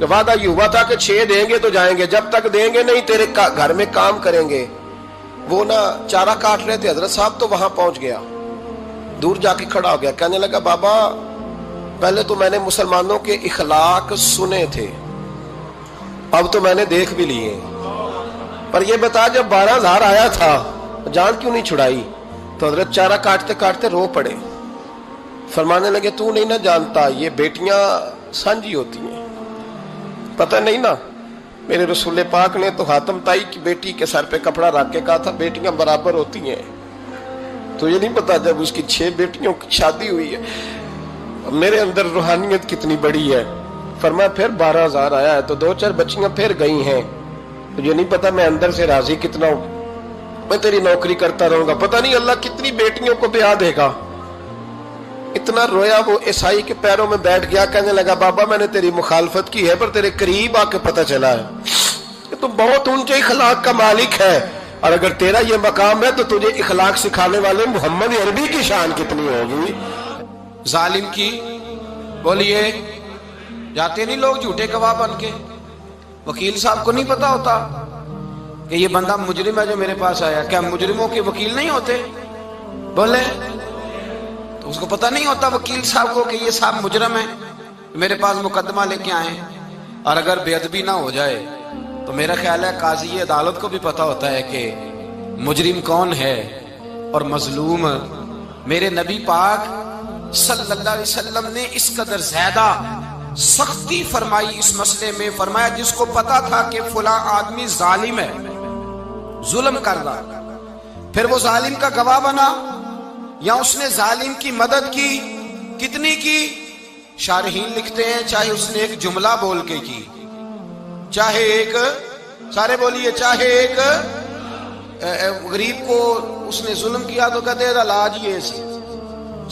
کہ وعدہ یہ ہوا تھا کہ 6 دیں گے تو جائیں گے, جب تک دیں گے نہیں تیرے گھر میں کام کریں گے. وہ نہ چارہ کاٹ رہے تھے حضرت صاحب, تو وہاں پہنچ گیا, دور جا کے کھڑا ہو گیا, کہنے لگا بابا پہلے تو میں نے مسلمانوں کے اخلاق سنے تھے, اب تو میں نے دیکھ بھی لیے, پر یہ بتا جب 12,000 آیا تھا جان کیوں نہیں چھڑائی؟ تو حضرت چارہ کاٹتے کاٹتے رو پڑے, فرمانے لگے تو نہیں نہ جانتا یہ بیٹیاں سانجی ہوتی ہیں, پتہ نہیں نا, میرے رسول پاک نے تو حاتم تائی کی بیٹی کے سر پہ کپڑا رکھ کے کہا تھا بیٹیاں برابر ہوتی ہیں, تو یہ نہیں پتا جب اس کی 6 بیٹیوں کی شادی ہوئی ہے میرے اندر روحانیت کتنی بڑی ہے. فرمایا پھر 12,000 آیا ہے تو 2-4 بچیاں پھر گئی ہیں, تو یہ نہیں پتا میں اندر سے راضی کتنا ہوں, میں تیری نوکری کرتا رہوں گا, پتہ نہیں اللہ کتنی بیٹیوں کو بیاہ دے گا. اتنا رویا وہ عیسائی کے پیروں میں بیٹھ گیا, کہنے لگا بابا میں نے تیری مخالفت کی ہے پر تیرے قریب آ کے پتہ چلا ہے کہ تو بہت اونچے اخلاق کا مالک ہے, اور اگر تیرا یہ مقام ہے تو تجھے اخلاق سکھانے والے محمد عربی کی شان کتنی ہوگی. ظالم کی بولیے جاتے نہیں لوگ جھوٹے گواہ بن کے, وکیل صاحب کو نہیں پتا ہوتا کہ یہ بندہ مجرم ہے جو میرے پاس آیا, کیا مجرموں کے وکیل نہیں ہوتے؟ بولے تو اس کو پتہ نہیں ہوتا وکیل صاحب کو کہ یہ صاحب مجرم ہے, میرے پاس مقدمہ لے کے آئے, اور اگر بے ادبی نہ ہو جائے تو میرا خیال ہے قاضی عدالت کو بھی پتا ہوتا ہے کہ مجرم کون ہے اور مظلوم. میرے نبی پاک صلی اللہ علیہ وسلم نے اس قدر زیادہ سختی فرمائی اس مسئلے میں, فرمایا جس کو پتا تھا کہ فلاں آدمی ظالم ہے, ظلم کر رہا, پھر وہ ظالم کا گواہ بنا یا اس نے ظالم کی مدد کی, کتنی کی؟ شارحین لکھتے ہیں چاہے اس نے ایک جملہ بول کے کی, چاہے ایک, سارے بولیے, چاہے ایک غریب کو اس نے ظلم کیا تو کہتے ہیں علاج یہ سی,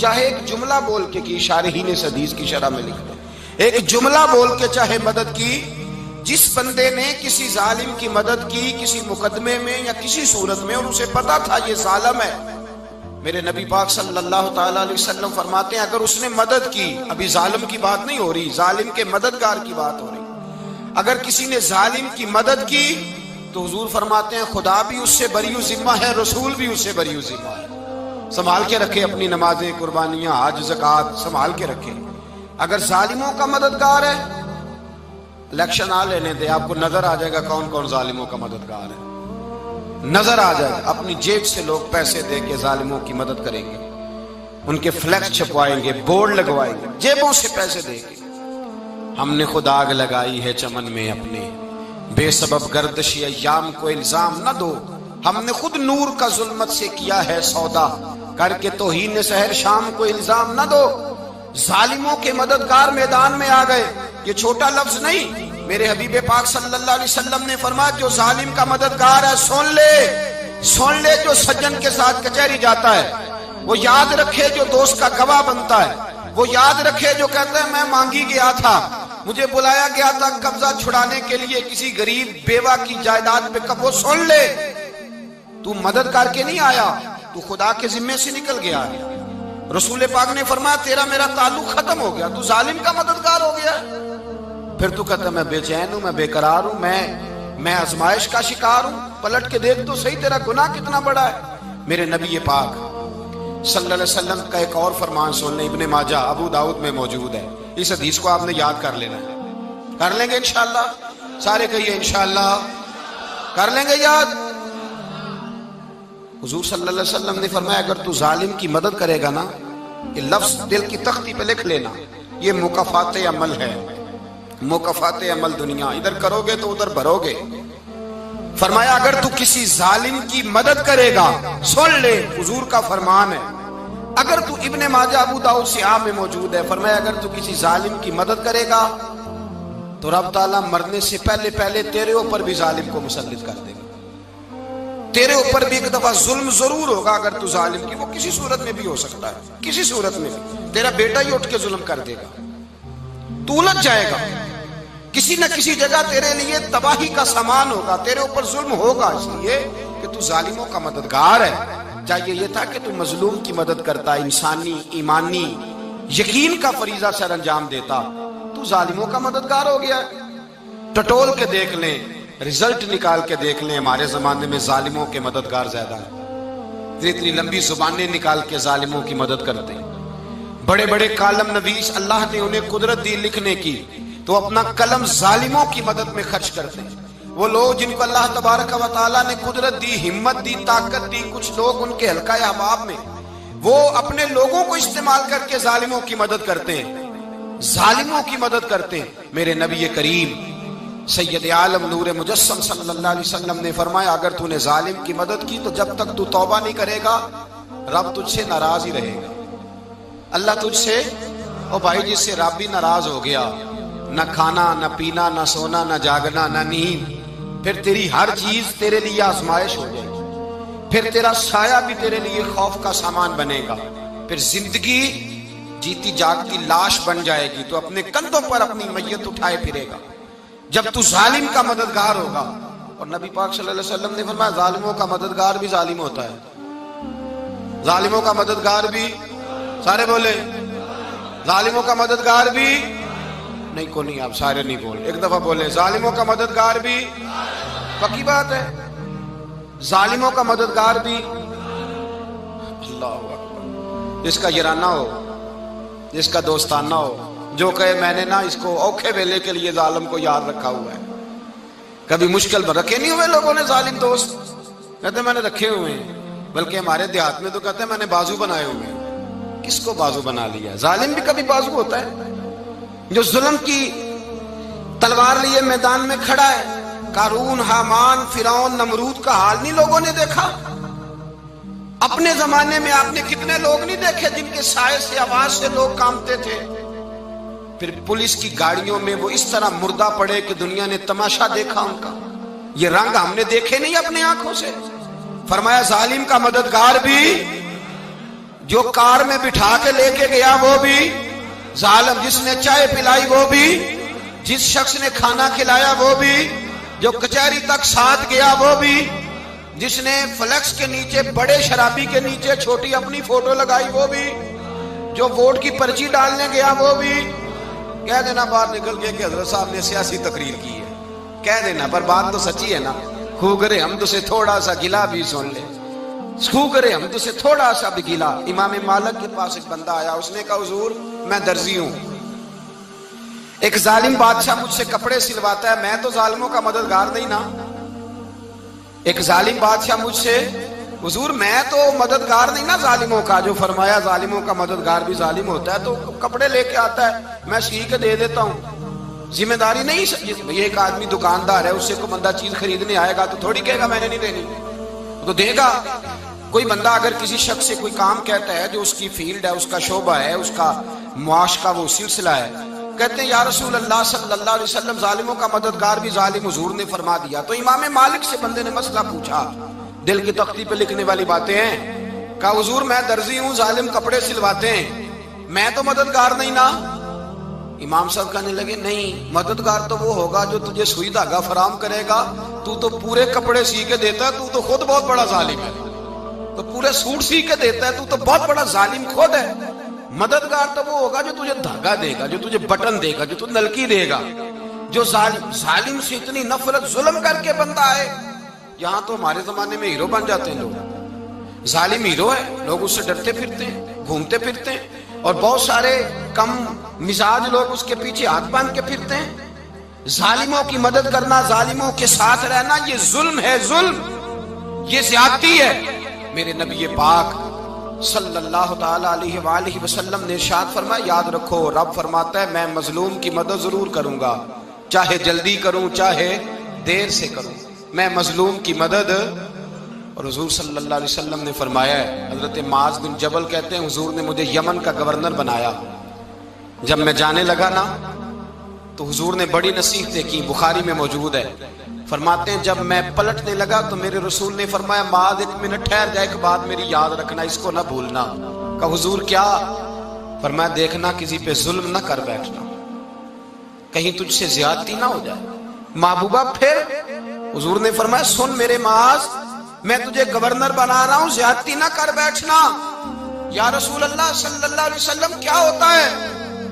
چاہے ایک جملہ بول کے کی, شارحین اس حدیث کی شرح میں لکھتے ہیں ایک جملہ بول کے چاہے مدد کی. جس بندے نے کسی ظالم کی مدد کی کسی مقدمے میں یا کسی صورت میں, اور اسے پتا تھا یہ ظالم ہے, میرے نبی پاک صلی اللہ تعالی علیہ وسلم فرماتے ہیں اگر اس نے مدد کی, ابھی ظالم کی بات نہیں ہو رہی, ظالم کے مددگار کی بات ہو رہی, اگر کسی نے ظالم کی مدد کی تو حضور فرماتے ہیں خدا بھی اس سے بری و ذمہ ہے, رسول بھی اس سے بری و ذمہ ہے. سنبھال کے رکھے اپنی نمازیں, قربانیاں, حج, زکوٰۃ سنبھال کے رکھے. اگر ظالموں کا مددگار ہے, الیکشن آ لینے دے, آپ کو نظر آ جائے گا کون کون ظالموں کا مددگار ہے, نظر آ جائے گا. اپنی جیب سے لوگ پیسے دے کے ظالموں کی مدد کریں گے, ان کے فلیکس چھپوائیں گے, بورڈ لگوائیں گے, جیبوں سے پیسے دے گے. ہم نے خود آگ لگائی ہے چمن میں اپنے, بے سبب گردشی ایام کو الزام نہ دو, ہم نے خود نور کا ظلمت سے کیا ہے سودا, کر کے توہین سحر شام کو الزام نہ دو. ظالموں کے مددگار میدان میں آ گئے, یہ چھوٹا لفظ نہیں, میرے حبیب پاک صلی اللہ علیہ وسلم نے فرمایا جو ظالم کا مددگار ہے سن لے جو سجن کے ساتھ کچہری جاتا ہے, وہ یاد رکھے جو دوست کا گواہ بنتا ہے, وہ یاد رکھے جو کہتا ہے میں مانگی گیا تھا, مجھے بلایا گیا تھا قبضہ چھڑانے کے لیے کسی غریب بیوہ کی جائیداد پہ, کب وہ سن لے تو مدد کر کے نہیں آیا, تو خدا کے ذمے سے نکل گیا ہے. رسول پاک نے فرمایا تیرا میرا تعلق ختم ہو گیا, تو ظالم کا مددگار ہو گیا. پھر تو کہتا میں بے چین ہوں, میں بے قرار ہوں, میں آزمائش کا شکار ہوں. پلٹ کے دیکھ تو صحیح تیرا گناہ کتنا بڑا ہے. میرے نبی پاک صلی اللہ علیہ وسلم کا ایک اور فرمان سن لیں, ابن ماجہ ابو داؤد میں موجود ہے. اس حدیث کو آپ نے یاد کر لینا ہے, کر لیں گے انشاءاللہ, سارے کہیے انشاءاللہ کر لیں گے یاد. حضور صلی اللہ علیہ وسلم نے فرمایا اگر تو ظالم کی مدد کرے گا نا, یہ لفظ دل کی تختی پہ لکھ لینا, یہ مکافات عمل ہے, مکافات عمل دنیا, ادھر کرو گے تو ادھر بھرو گے. فرمایا اگر تو کسی ظالم کی مدد کرے گا, سن لے حضور کا فرمان ہے, اگر تو ابن ماجہ ابو داؤد سیاہ میں موجود ہے, فرمایا اگر تو کسی ظالم کی مدد کرے گا تو رب تعالیٰ مرنے سے پہلے تیرے اوپر بھی ظالم کو مسلط کر دے گا. تیرے اوپر بھی ایک دفعہ ظلم ضرور ہوگا اگر تو ظالم کی, وہ کسی صورت میں بھی ہو سکتا ہے, کسی صورت میں بھی تیرا بیٹا ہی اٹھ کے ظلم کر دے گا, تو الجھ جائے گا, کسی نہ کسی جگہ تیرے لیے تباہی کا سامان ہوگا, تیرے اوپر ظلم ہوگا, اس لیے کہ تو ظالموں کا مددگار ہے. چاہیے یہ تھا کہ تو مظلوم کی مدد کرتا, انسانی ایمانی یقین کا فریضہ سر انجام دیتا, تو ظالموں کا مددگار ہو گیا. ٹٹول کے دیکھ لیں، رزلٹ نکال کے دیکھ لیں، ہمارے زمانے میں ظالموں کے مددگار زیادہ ہیں۔ اتنی لمبی زبانیں نکال کے ظالموں کی مدد کرتے ہیں۔ بڑے بڑے کالم نویس اللہ نے انہیں قدرت دی لکھنے کی، تو اپنا قلم ظالموں کی مدد میں خرچ کرتے ہیں۔ وہ لوگ جن کو اللہ تبارک و تعالیٰ نے قدرت دی، ہمت دی، طاقت دی، کچھ لوگ ان کے حلقہ احباب میں، وہ اپنے لوگوں کو استعمال کر کے ظالموں کی مدد کرتے ہیں، ظالموں کی مدد کرتے ہیں۔ میرے نبی کریم سید عالم نور مجسم صلی اللہ علیہ وسلم نے فرمایا، اگر تو نے ظالم کی مدد کی تو جب تک تو توبہ نہیں کرے گا رب تجھ سے ناراض ہی رہے گا۔ اللہ تجھ سے، او بھائی جس سے رب بھی ناراض ہو گیا، نہ کھانا نہ پینا نہ سونا نہ جاگنا نہ نیند، پھر تیری ہر چیز تیرے لیے آزمائش ہو جائے گی، پھر تیرا سایہ بھی تیرے لیے خوف کا سامان بنے گا، پھر زندگی جیتی جاگتی لاش بن جائے گی، تو اپنے کندھوں پر اپنی میت اٹھائے پھرے گا جب تو ظالم کا مددگار ہوگا۔ اور نبی پاک صلی اللہ علیہ وسلم نے فرمایا ظالموں کا مددگار بھی ظالم ہوتا ہے، ظالموں کا مددگار بھی، سارے بولے ظالموں کا مددگار بھی نہیں، کو نہیں، آپ سارے نہیں بول، ایک دفعہ بولے ظالموں کا مددگار بھی، پکی بات ہے، ظالموں کا مددگار بھی۔ اللہ اکبر، جس کا یارانہ ہو، جس کا دوستانہ ہو، جو کہے میں نے نا اس کو اوکھے ویلے کے لیے ظالم کو یاد رکھا ہوا ہے۔ کبھی مشکل میں رکھے نہیں ہوئے لوگوں نے ظالم دوست، کہتے میں نے رکھے ہوئے ہیں، بلکہ ہمارے دیہات میں تو کہتے ہیں میں نے بازو بنائے ہوئے ہیں۔ کس کو بازو بنا لیا؟ ظالم بھی کبھی بازو ہوتا ہے، جو ظلم کی تلوار لیے میدان میں کھڑا ہے۔ قارون، حامان، فرعون، نمرود کا حال نہیں لوگوں نے دیکھا؟ اپنے زمانے میں آپ نے کتنے لوگ نہیں دیکھے جن کے سائے سے، آواز سے لوگ کانپتے تھے؟ پھر پولیس کی گاڑیوں میں وہ اس طرح مردہ پڑے کہ دنیا نے تماشا دیکھا ان کا۔ یہ رنگ ہم نے دیکھے نہیں اپنے آنکھوں سے۔ فرمایا ظالم کا مددگار بھی، جو کار میں بٹھا کے لے کے گیا وہ بھی ظالم، جس نے چائے پلائی وہ بھی، جس شخص نے کھانا کھلایا وہ بھی، جو کچہری تک ساتھ گیا وہ بھی، جس نے فلیکس کے نیچے، بڑے شرابی کے نیچے چھوٹی اپنی فوٹو لگائی وہ بھی، جو ووٹ کی پرچی ڈالنے گیا وہ بھی۔ کہہ دینا باہر نکل کے کہ حضرت صاحب نے سیاسی تقریر کی ہے، کہہ دینا، پر بات تو سچی ہے نا۔ خو کرے ہم تو سے تھوڑا سا گلا بھی سن لے، خو کرے ہم تو سے تھوڑا سا بھی گلا۔ امام مالک کے پاس ایک بندہ آیا، اس نے کہا حضور میں درزی ہوں، ایک ظالم بادشاہ مجھ سے کپڑے سلواتا ہے، میں تو ظالموں کا مددگار نہیں نا۔ ایک ظالم بادشاہ مجھ سے، حضور میں تو مددگار نہیں نا ظالموں کا، جو فرمایا ظالموں کا مددگار بھی ظالم ہوتا ہے، تو کپڑے لے کے آتا ہے میں سی کے دے دیتا ہوں، ذمہ داری نہیں۔ یہ ایک آدمی دکاندار ہے، اس سے کوئی بندہ چیز خریدنے آئے گا تو تھوڑی کہے گا میں نے نہیں دینی، تو دے گا۔ کوئی بندہ اگر کسی شخص سے کوئی کام کہتا ہے جو اس کی فیلڈ ہے، اس کا شعبہ ہے، اس کا معاش کا وہ سلسلہ ہے، کہتے ہیں یا رسول اللہ صلی اللہ علیہ وسلم ظالموں کا مددگار بھی ظالم، حضور نے فرما دیا۔ تو امام مالک سے بندے نے مسئلہ پوچھا، دل کی تختی پہ لکھنے والی باتیں ہیں، کہا حضور میں درزی ہوں، ظالم کپڑے سلواتے ہیں، میں تو مددگار نہیں نا۔ امام صاحب کہنے لگے نہیں، مددگار تو وہ ہوگا جو تجھے سوئی دھاگا فراہم کرے گا، تو پورے کپڑے سی کے دیتا ہے، تو خود بہت بڑا ظالم ہے، تو پورے سوٹ سی کے دیتا ہے، تو بہت بڑا ظالم خود ہے۔ مددگار تو وہ ہوگا جو تجھے دھاگا دے گا، جو تجھے بٹن دے گا، جو تجھے نلکی دے گا۔ جو ظالم سے اتنی نفرت، ظلم کر کے بندہ آئے، یہاں تو ہمارے زمانے میں ہیرو بن جاتے ہیں لوگ، ظالم ہیرو ہے، لوگ اس سے ڈرتے پھرتے ہیں، گھومتے پھرتے ہیں، اور بہت سارے کم مزاج لوگ اس کے پیچھے ہاتھ باندھ کے پھرتے ہیں۔ ظالموں کی مدد کرنا، ظالموں کے ساتھ رہنا، یہ ظلم ہے، ظلم، یہ زیادتی ہے۔ میرے نبی پاک صلی اللہ تعالی علیہ وآلہ وسلم نے ارشاد فرمایا، یاد رکھو رب فرماتا ہے میں مظلوم کی مدد ضرور کروں گا، چاہے جلدی کروں چاہے دیر سے کروں، میں مظلوم کی مدد۔ اور حضور صلی اللہ علیہ وسلم نے فرمایا ہے، حضرت معاذ بن جبل کہتے ہیں حضور نے مجھے یمن کا گورنر بنایا، جب میں جانے لگا نا تو حضور نے بڑی نصیحتیں کی، بخاری میں موجود ہے، فرماتے ہیں جب میں پلٹنے لگا تو میرے رسول نے فرمایا معاذ ایک منٹ ٹھہر جا، ایک بات میری یاد رکھنا، اس کو نہ بھولنا۔ کہا حضور کیا؟ فرمایا دیکھنا کسی پہ ظلم نہ کر بیٹھنا، کہیں تجھ سے زیادتی نہ ہو جائے۔ محبوبہ پھر حضور نے فرمایا سن میرے معاذ، میں تجھے گورنر بنا رہا ہوں، زیادتی نہ کر بیٹھنا۔ یا رسول اللہ صلی اللہ علیہ وسلم کیا ہوتا ہے؟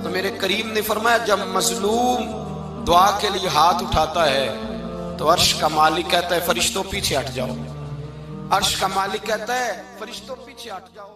تو میرے کریم نے فرمایا جب مظلوم دعا کے لیے ہاتھ اٹھاتا ہے تو عرش کا مالک کہتا ہے فرشتوں پیچھے ہٹ جاؤ. عرش کا مالک کہتا ہے فرشتوں پیچھے ہٹ جاؤ.